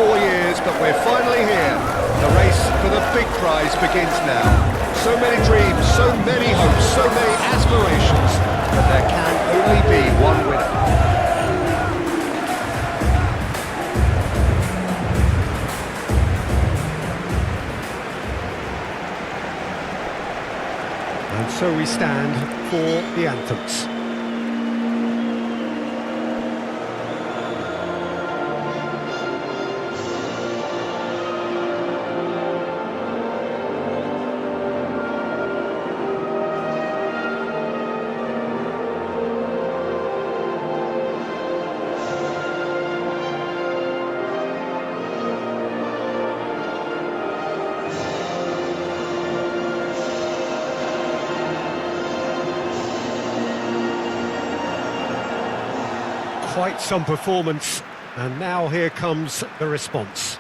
4 years, but we're finally here. The race for the big prize begins now. So many dreams, so many hopes, so many aspirations, but there can only be one winner. And so we stand for the anthems. Quite some performance, and now here comes the response.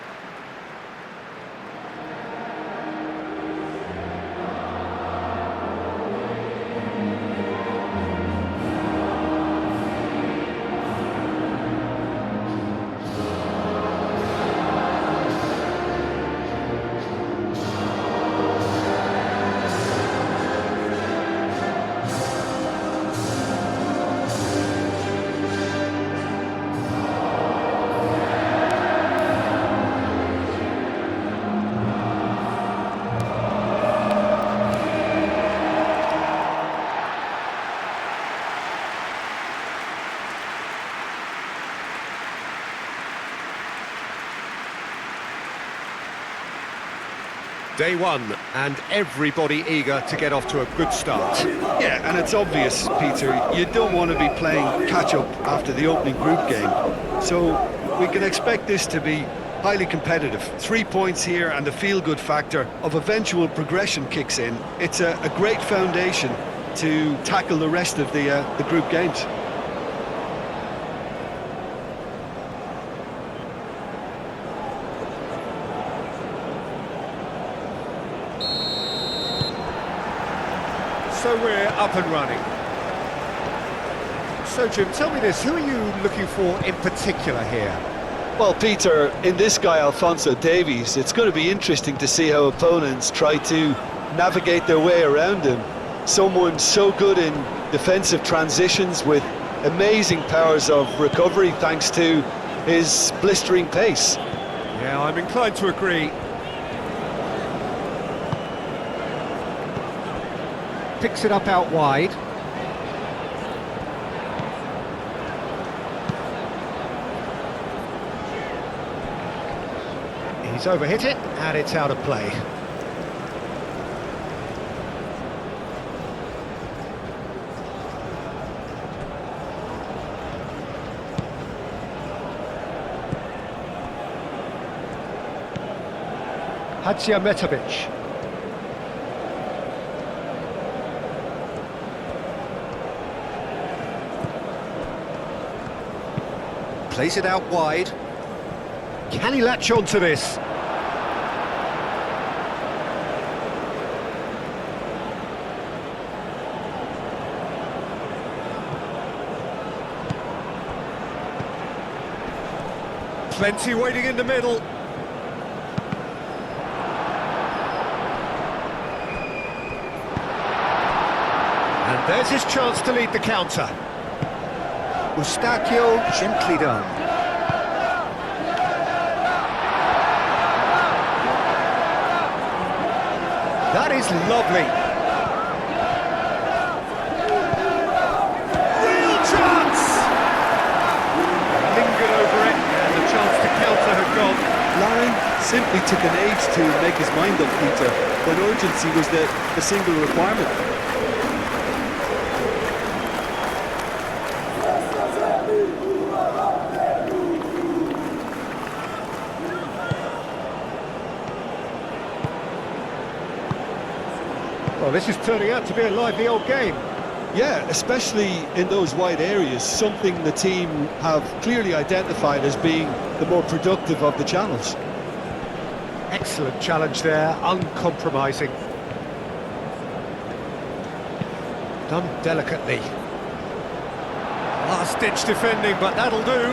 Day one, and everybody eager to get off to a good start. Yeah, and it's obvious, Peter, you don't want to be playing catch-up after the opening group game. So we can expect this to be highly competitive. 3 points here and the feel-good factor of eventual progression kicks in. It's a great foundation to tackle the rest of the group games. So we're up and running. So Jim, tell me this, who are you looking for in particular here? Well, Peter, in this guy, Alphonso Davies, it's going to be interesting to see how opponents try to navigate their way around him. Someone so good in defensive transitions with amazing powers of recovery thanks to his blistering pace. Yeah, I'm inclined to agree. Picks it up out wide. He's overhit it, and it's out of play. Hadžiahmetović. Plays it out wide. Can he latch on to this? Plenty waiting in the middle. And there's his chance to lead the counter. Eustachio, gently done. That is lovely. Real chance! Lingered over it, and the chance to counter had gone. Line simply took an age to make his mind up, Peter, when urgency was the single requirement. Well, this is turning out to be a lively old game. Yeah, especially in those wide areas, something the team have clearly identified as being the more productive of the channels. Excellent challenge there, uncompromising. Done delicately. Last-ditch defending, but that'll do.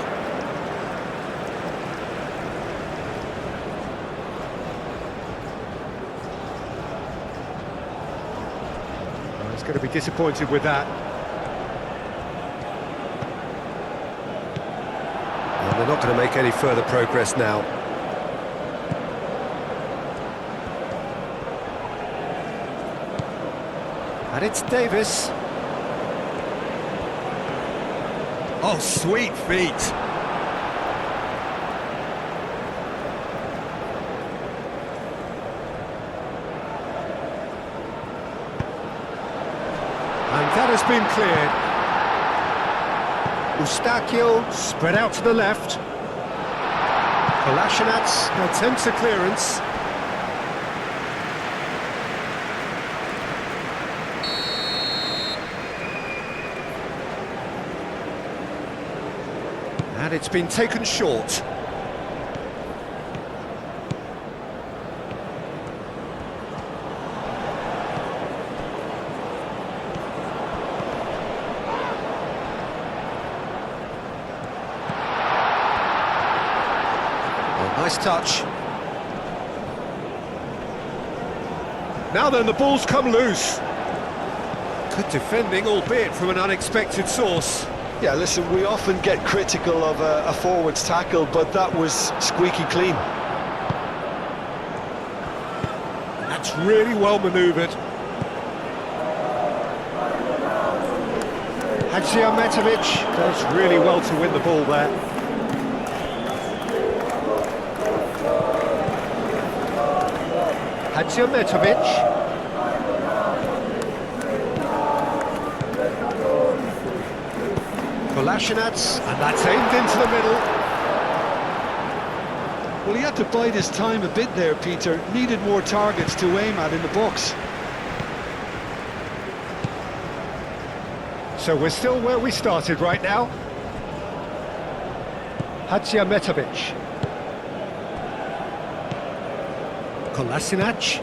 He's going to be disappointed with that. And they're not going to make any further progress now. And it's Davis. Oh, sweet feet. And that has been cleared. Eustachio spread out to the left. Kolasinac attempts a clearance. And it's been taken short. Nice touch. Now then, the ball's come loose. Good defending, albeit from an unexpected source. Yeah, listen, we often get critical of a forward's tackle, but that was squeaky clean. That's really well manoeuvred. Hadžiahmetović does really well to win the ball there. Hadžiahmetović. Kolasinac, and that's aimed into the middle. Well, he had to bide his time a bit there, Peter. Needed more targets to aim at in the box. So we're still where we started right now. Hadžiahmetović. Kolasinac.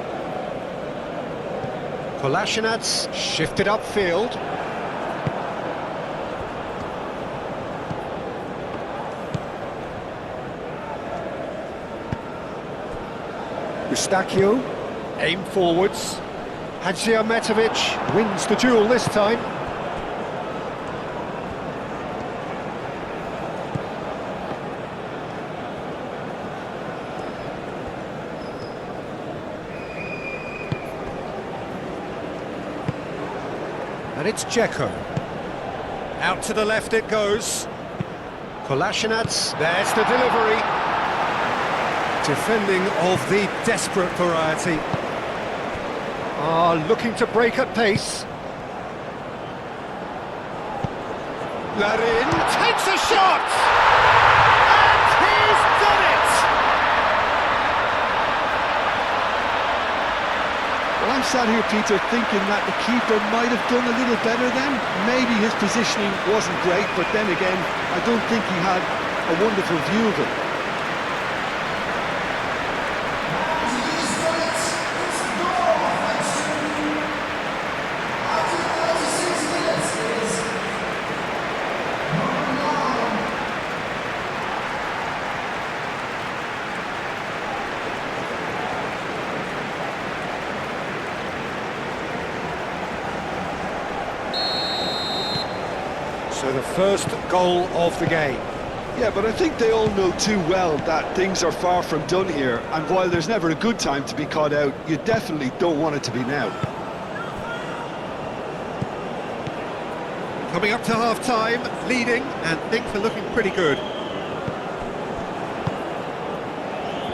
Kolasinac shifted upfield. Eustachio, aim forwards. Hadžiahmetović wins the duel this time. And it's Dzeko. Out to the left it goes. Kolasinac, there's the delivery. Defending of the desperate variety. Looking to break at pace. Larin takes a shot! And he's done it! Well, I'm sat here, Peter, thinking that the keeper might have done a little better then. Maybe his positioning wasn't great, but then again, I don't think he had a wonderful view of it. So the first goal of the game. Yeah, but I think they all know too well that things are far from done here, and while there's never a good time to be caught out, you definitely don't want it to be now. Coming up to half-time, leading, and things are looking pretty good.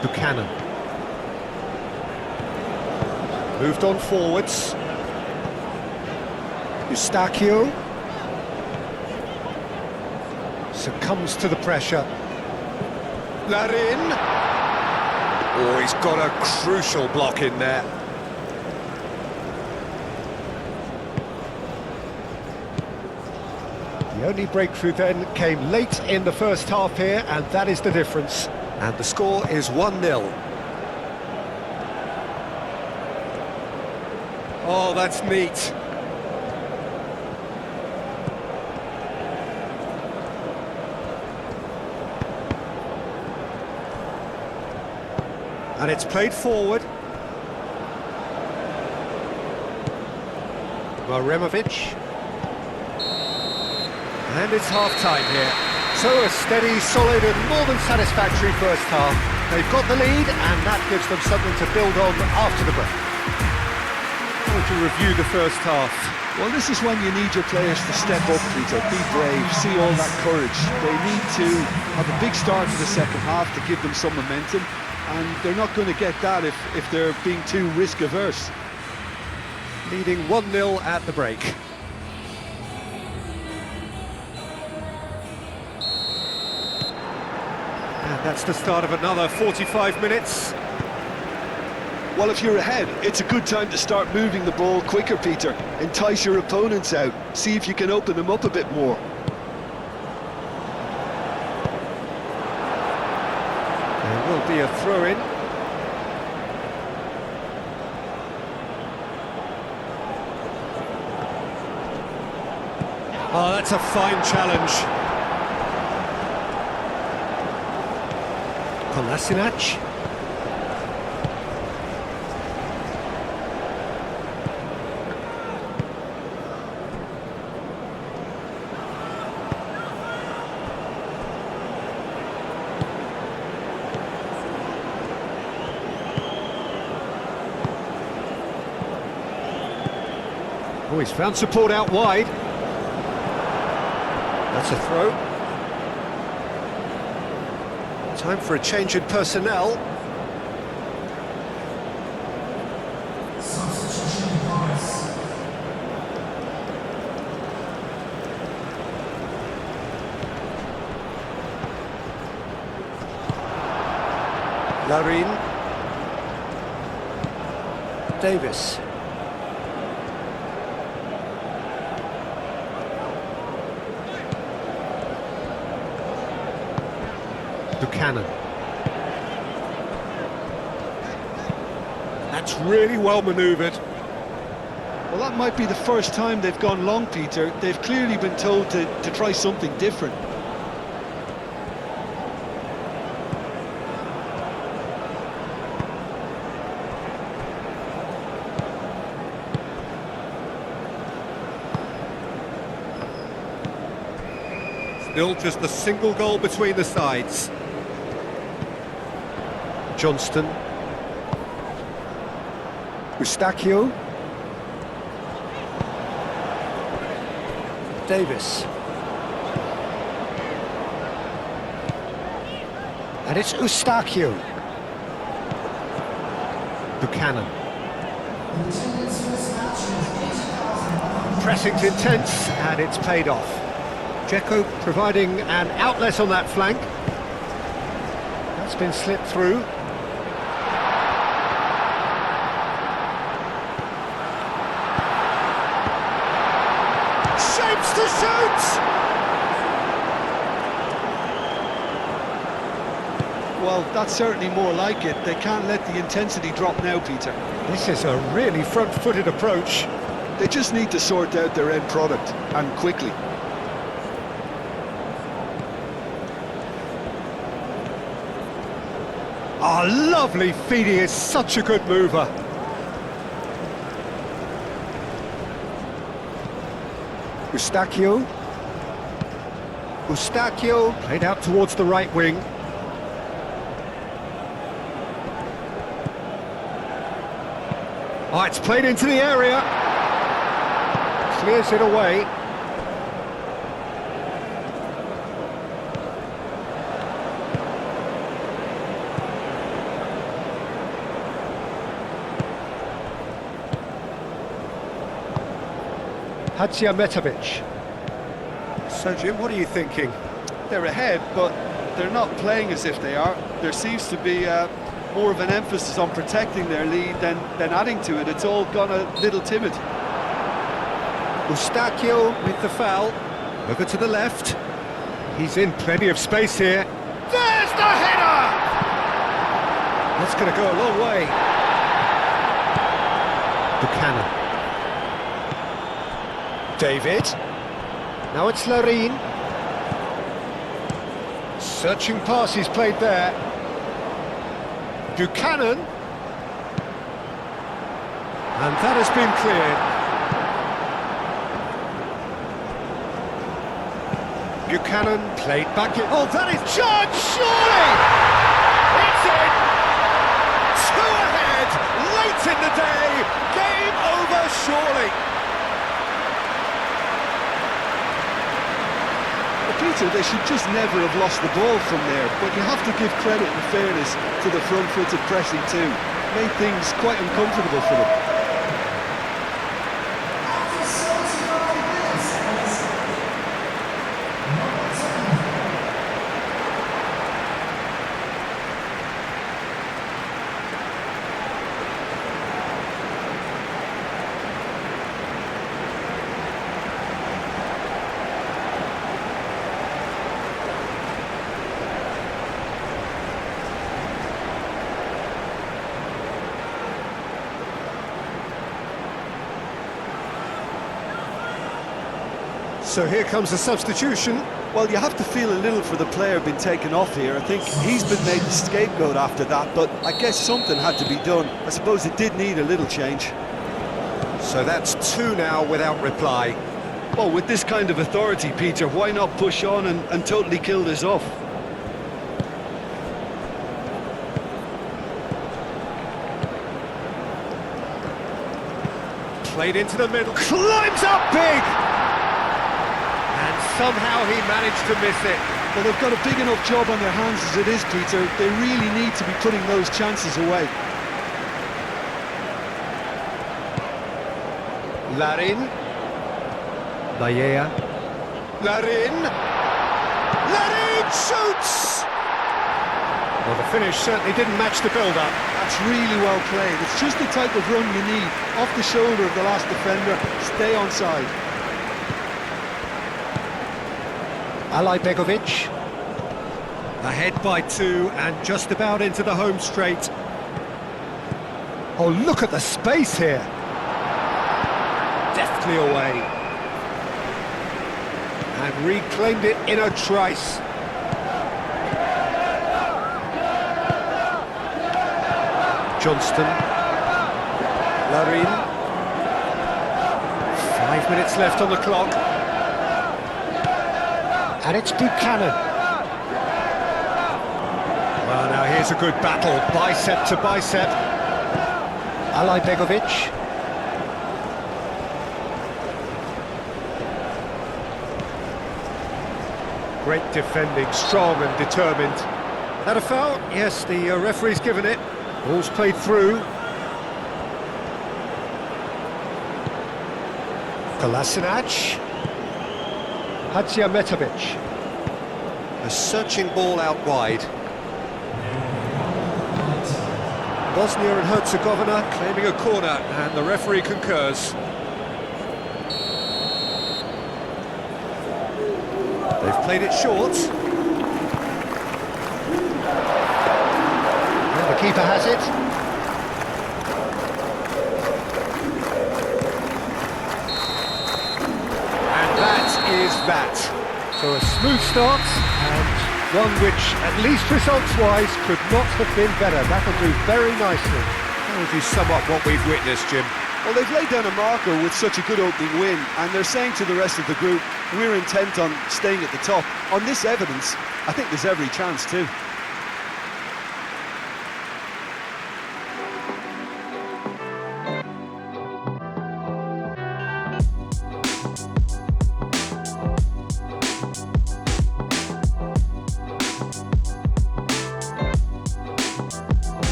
Buchanan. Moved on forwards. Eustachio. Succumbs to the pressure. Larin. Oh, he's got a crucial block in there. The only breakthrough then came late in the first half here, and that is the difference. And the score is 1-0. Oh, that's neat. And it's played forward. Maremovic. And it's half-time here. So a steady, solid and more than satisfactory first half. They've got the lead and that gives them something to build on after the break. To review the first half. Well, this is when you need your players to step up, Peter, be brave, see all that courage. They need to have a big start to the second half to give them some momentum, and they're not going to get that if they're being too risk-averse. Leading 1-0 at the break. And that's the start of another 45 minutes. Well, if you're ahead, it's a good time to start moving the ball quicker, Peter. Entice your opponents out. See if you can open them up a bit more. There will be a throw-in. Oh, that's a fine challenge. Kolasinac. Oh, he's found support out wide. That's a throw. Time for a change in personnel. Larin. Davis. Buchanan. That's really well manoeuvred. Well, that might be the first time they've gone long, Peter. They've clearly been told to try something different. Still just a single goal between the sides. Johnston. Eustachio. Davis. And it's Eustachio. Buchanan. Pressing's intense and it's paid off. Dzeko providing an outlet on that flank. That's been slipped through. Shapes to shoot! Well, that's certainly more like it. They can't let the intensity drop now, Peter. This is a really front-footed approach. They just need to sort out their end product, and quickly. Oh, lovely feed, he is such a good mover. Eustachio. Eustachio played out towards the right wing. Oh, it's played into the area. Clears it away. Hadžiahmetović. So, Jim, what are you thinking? They're ahead, but they're not playing as if they are. There seems to be more of an emphasis on protecting their lead than adding to it. It's all gone a little timid. Eustachio with the foul. Over to the left. He's in plenty of space here. There's the header! That's going to go a long way. Buchanan. David. Now it's Larin. Searching pass he's played there. Buchanan. And that has been cleared. Buchanan played back in. Oh, that is John, surely! It's in! Two ahead, late in the day, game over surely. Peter, they should just never have lost the ball from there, but you have to give credit and fairness to the front-footed pressing too. Made things quite uncomfortable for them. So here comes a substitution. Well, you have to feel a little for the player being taken off here. I think he's been made the scapegoat after that, but I guess something had to be done. I suppose it did need a little change. So that's two now without reply. Well, with this kind of authority, Peter, why not push on and totally kill this off? Played into the middle, climbs up big! And somehow he managed to miss it. Well, they've got a big enough job on their hands as it is, Peter. They really need to be putting those chances away. Larin. Laia. Larin. Larin shoots! Well, the finish certainly didn't match the build-up. That's really well played. It's just the type of run you need. Off the shoulder of the last defender, stay onside. Ali Begovic. Ahead by two and just about into the home straight. Oh, look at the space here. Deftly away. And reclaimed it in a trice. Johnston. Larin. 5 minutes left on the clock. And it's Buchanan. Well, now here's a good battle, bicep to bicep. Ali Begovic. Great defending, strong and determined. That a foul? Yes, the referee's given it. Ball's played through. Kolasinac. Hadziametovic. A searching ball out wide. Bosnia and Herzegovina claiming a corner, and the referee concurs. They've played it short. And the keeper has it. And that is that. So a smooth start, and one which, at least results-wise, could not have been better. That'll do very nicely. How would you sum up what we've witnessed, Jim? Well, they've laid down a marker with such a good opening win, and they're saying to the rest of the group, we're intent on staying at the top. On this evidence, I think there's every chance too.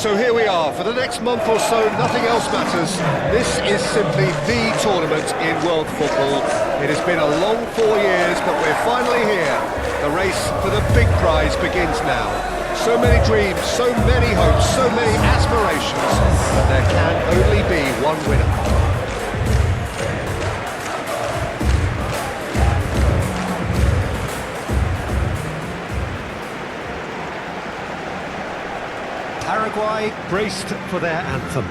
So here we are. For the next month or so, nothing else matters. This is simply the tournament in world football. It has been a long 4 years, but we're finally here. The race for the big prize begins now. So many dreams, so many hopes, so many aspirations, but there can only be one winner. Paraguay braced for their anthem.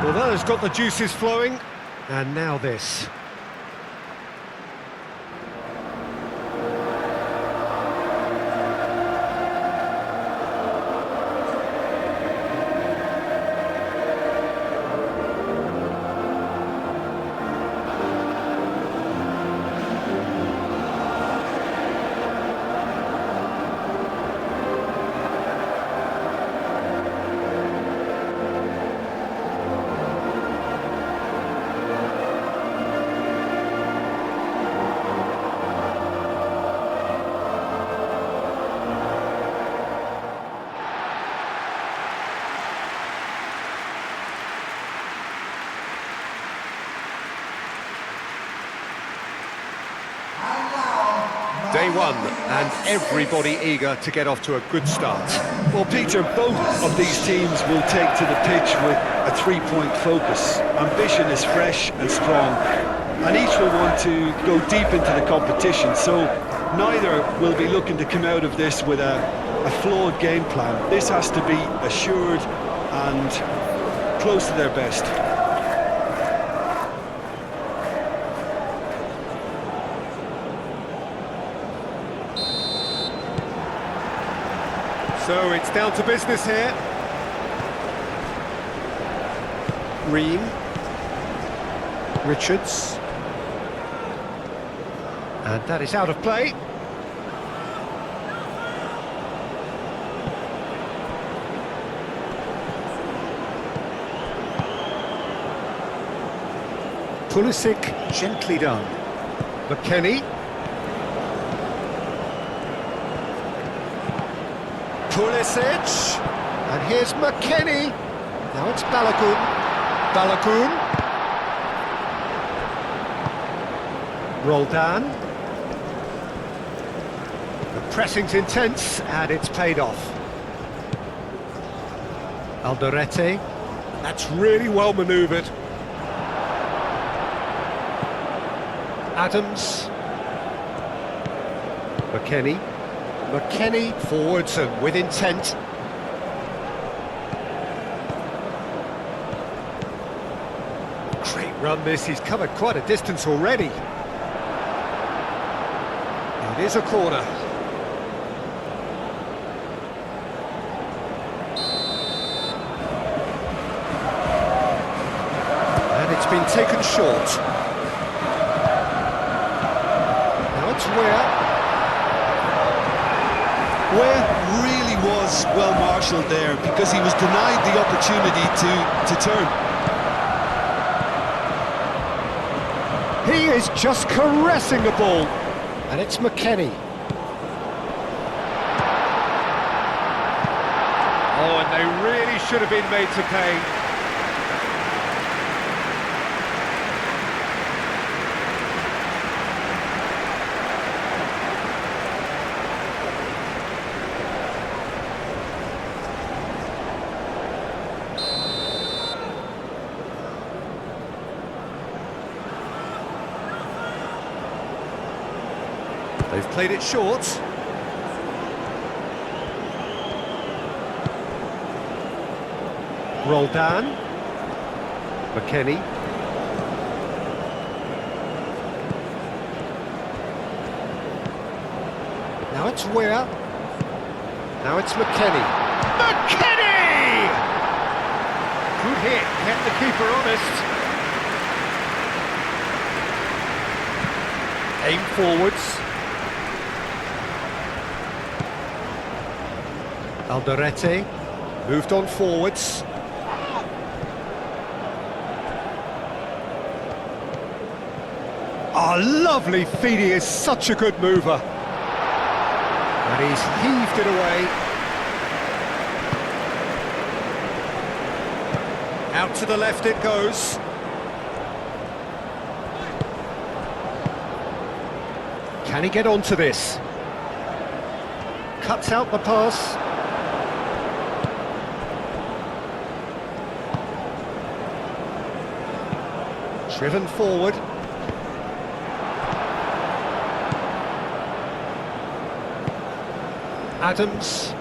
Well, that has got the juices flowing, and now this. Day one, and everybody eager to get off to a good start. Well, Peter, both of these teams will take to the pitch with a three-point focus. Ambition is fresh and strong, and each will want to go deep into the competition, so neither will be looking to come out of this with a flawed game plan. This has to be assured and close to their best. So it's down to business here. Ream. Richards. And that is out of play. Pulisic, gently done. McKennie. Pulisic, and here's McKennie. Now it's Balogun. Balogun. Roldan. The pressing's intense, and it's paid off. Alderete. That's really well manoeuvred. Adams. McKennie. McKennie forwards and with intent. Great run this, he's covered quite a distance already. It is a corner. And it's been taken short. Now it's Weah. Ware really was well marshalled there because he was denied the opportunity to turn. He is just caressing the ball, and it's McKennie. Oh, and they really should have been made to pay. They've played it short. Roldan. McKennie. Now it's Weah. Now it's McKennie. McKennie! Good hit, kept the keeper honest. Aim forwards. Alderete moved on forwards. Oh, lovely feed, he is such a good mover. And he's heaved it away. Out to the left it goes. Can he get onto this? Cuts out the pass. Driven forward. Adams.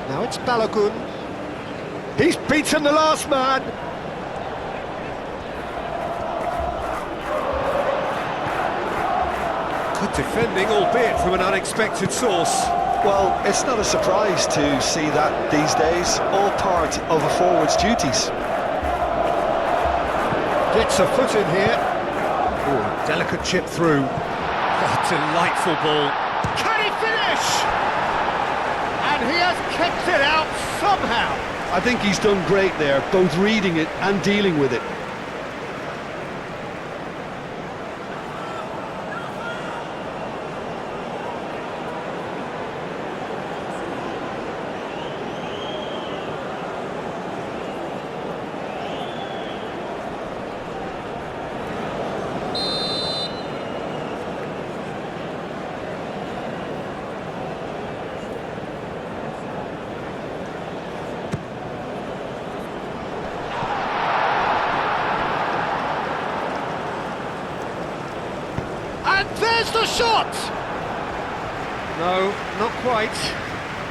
Now it's Balogun. He's beaten the last man. Good defending, albeit from an unexpected source. Well, it's not a surprise to see that these days, all part of a forward's duties. Gets a foot in here. Ooh, delicate chip through. Oh, delightful ball. Can he finish? And he has kept it out somehow. I think he's done great there, both reading it and dealing with it. There's the shot! No, not quite.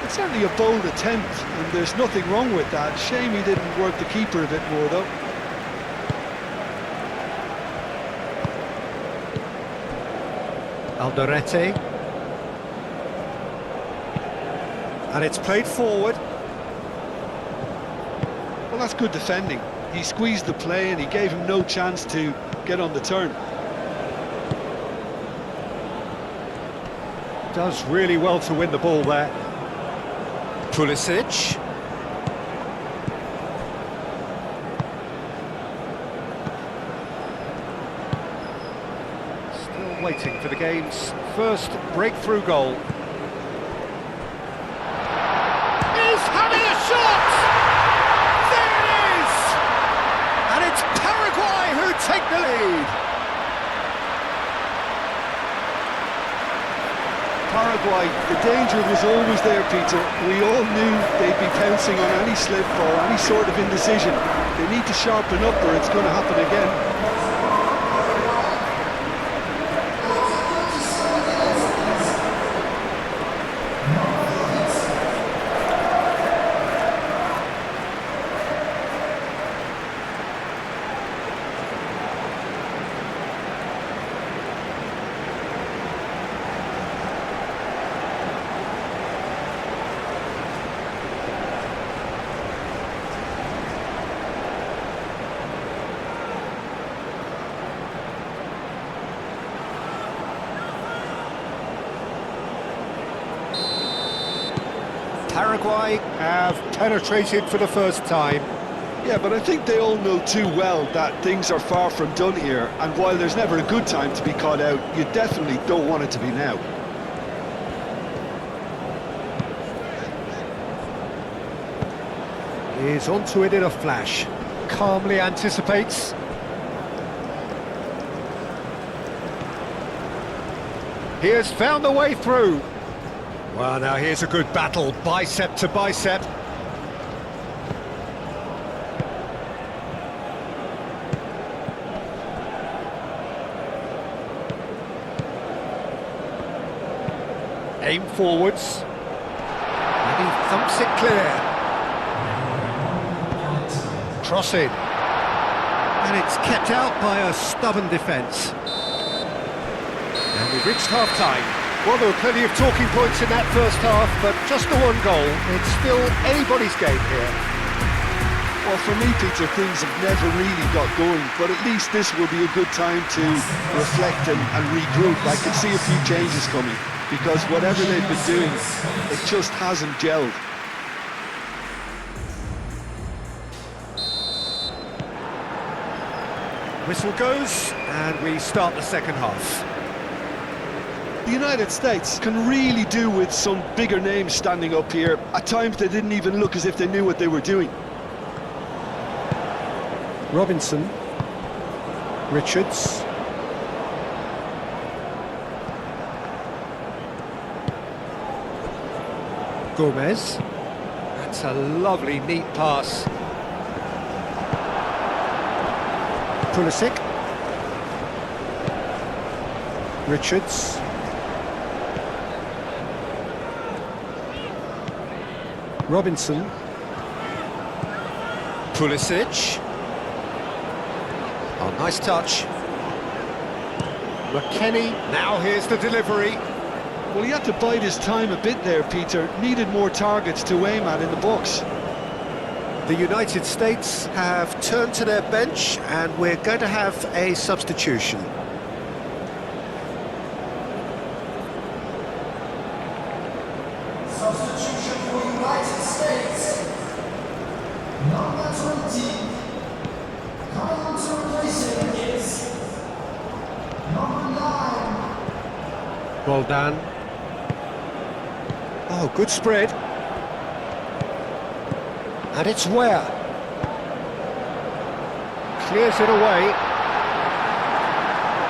It's certainly a bold attempt, and there's nothing wrong with that. Shame he didn't work the keeper a bit more, though. Alderete. And it's played forward. Well, that's good defending. He squeezed the play and he gave him no chance to get on the turn. Does really well to win the ball there. Pulisic. Still waiting for the game's first breakthrough goal. He's having a shot! There it is! And it's Paraguay who take the lead. Paraguay, the danger was always there, Peter. We all knew they'd be pouncing on any slip or any sort of indecision. They need to sharpen up or it's going to happen again. Paraguay have penetrated for the first time. Yeah, but I think they all know too well that things are far from done here, and while there's never a good time to be caught out, you definitely don't want it to be now. He's onto it in a flash. Calmly anticipates. He has found the way through. Well, now here's a good battle, bicep to bicep. Aim forwards. And he thumps it clear. Cross in. And it's kept out by a stubborn defence. And we've reached half-time. Well, there were plenty of talking points in that first half, but just the one goal. It's still anybody's game here. Well, for me, Peter, things have never really got going, but at least this will be a good time to reflect and regroup. I can see a few changes coming, because whatever they've been doing, it just hasn't gelled. Whistle goes, and we start the second half. The United States can really do with some bigger names standing up here. At times they didn't even look as if they knew what they were doing. Robinson, Richards, Gomez. That's a lovely, neat pass. Pulisic, Richards, Robinson, Pulisic. Oh, nice touch. McKennie, now here's the delivery. Well, he had to bide his time a bit there, Peter. Needed more targets to aim at in the box. The United States have turned to their bench, and we're going to have a substitution. Substitution for United States. Number 20. Coming on to replace him is number 9. Well done. Oh, good spread. And it's where? Clears it away.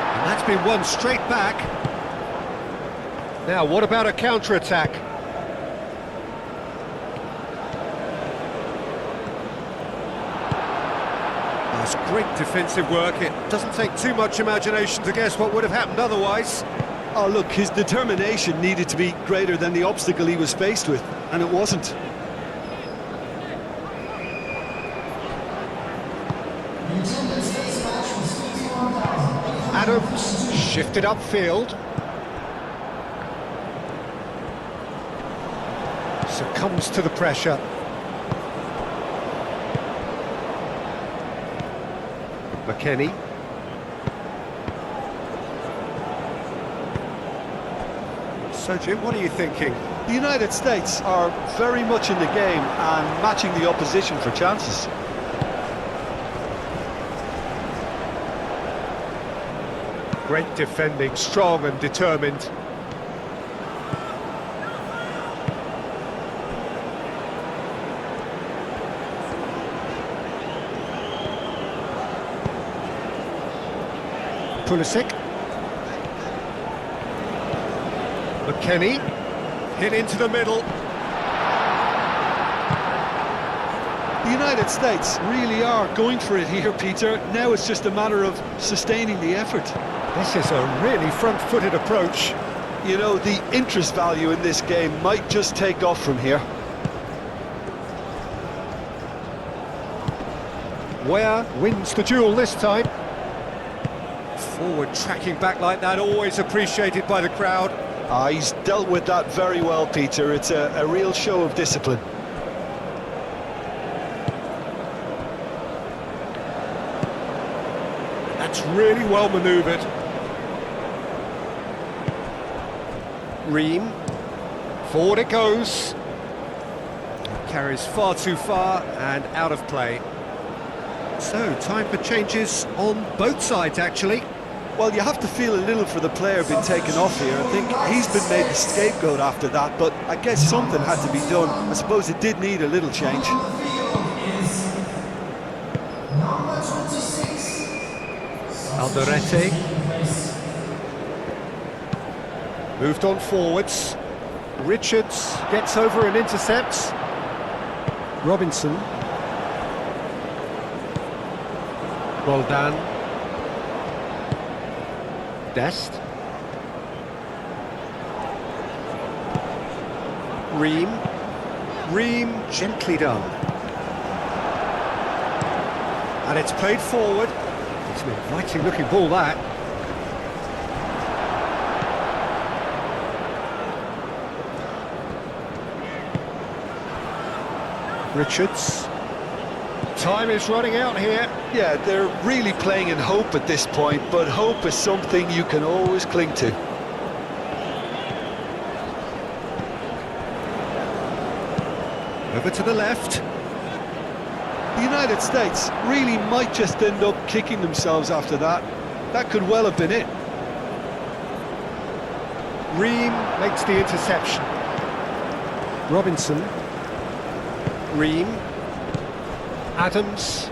And that's been won straight back. Now, what about a counter-attack? That's great defensive work. It doesn't take too much imagination to guess what would have happened otherwise. Oh, look, his determination needed to be greater than the obstacle he was faced with, and it wasn't. Adams shifted upfield. Succumbs to the pressure. McKennie. So, Jim, what are you thinking? The United States are very much in the game and matching the opposition for chances. Great defending, strong and determined. Pulisic. McKennie. Hit into the middle. The United States really are going for it here, Peter. Now it's just a matter of sustaining the effort. This is a really front-footed approach. You know, the interest value in this game might just take off from here. Ware wins the duel this time. Forward tracking back like that, always appreciated by the crowd. He's dealt with that very well, Peter. It's a real show of discipline. That's really well manoeuvred. Ream. Forward it goes. Carries far too far and out of play. So, time for changes on both sides, actually. Well, you have to feel a little for the player being taken off here. I think he's been made the scapegoat after that, but I guess something had to be done. I suppose it did need a little change. Alderete. Moved on forwards. Richards gets over and intercepts. Robinson. Well done. Dest. Ream. Ream, gently done. And it's played forward. It's an inviting looking ball, that. Richards. Time is running out here. Yeah, they're really playing in hope at this point, but hope is something you can always cling to. Over to the left. The United States really might just end up kicking themselves after that. That could well have been it. Ream makes the interception. Robinson. Ream. Adams.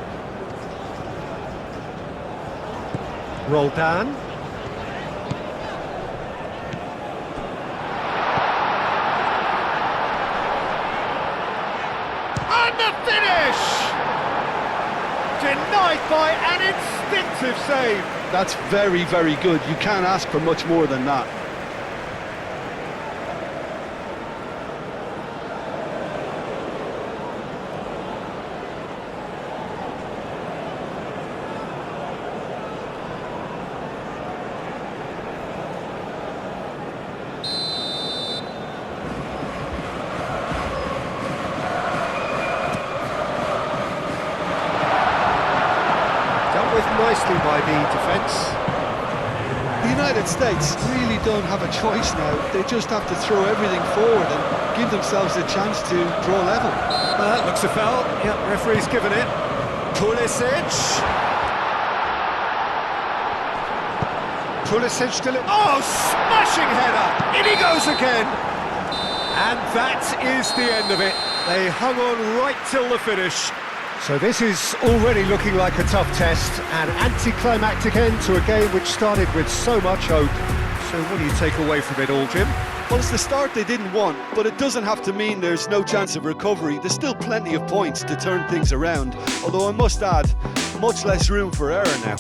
Roldan. And the finish! Denied by an instinctive save. That's very, very good. You can't ask for much more than that. Nicely by the defence. The United States really don't have a choice now. They just have to throw everything forward and give themselves a chance to draw level. Looks a foul. Yep, referee's given it. Pulisic. Pulisic oh, smashing header! In he goes again! And that is the end of it. They hung on right till the finish. So this is already looking like a tough test, an anticlimactic end to a game which started with so much hope. So what do you take away from it all, Jim? Well, it's the start they didn't want, but it doesn't have to mean there's no chance of recovery. There's still plenty of points to turn things around, although I must add, much less room for error now.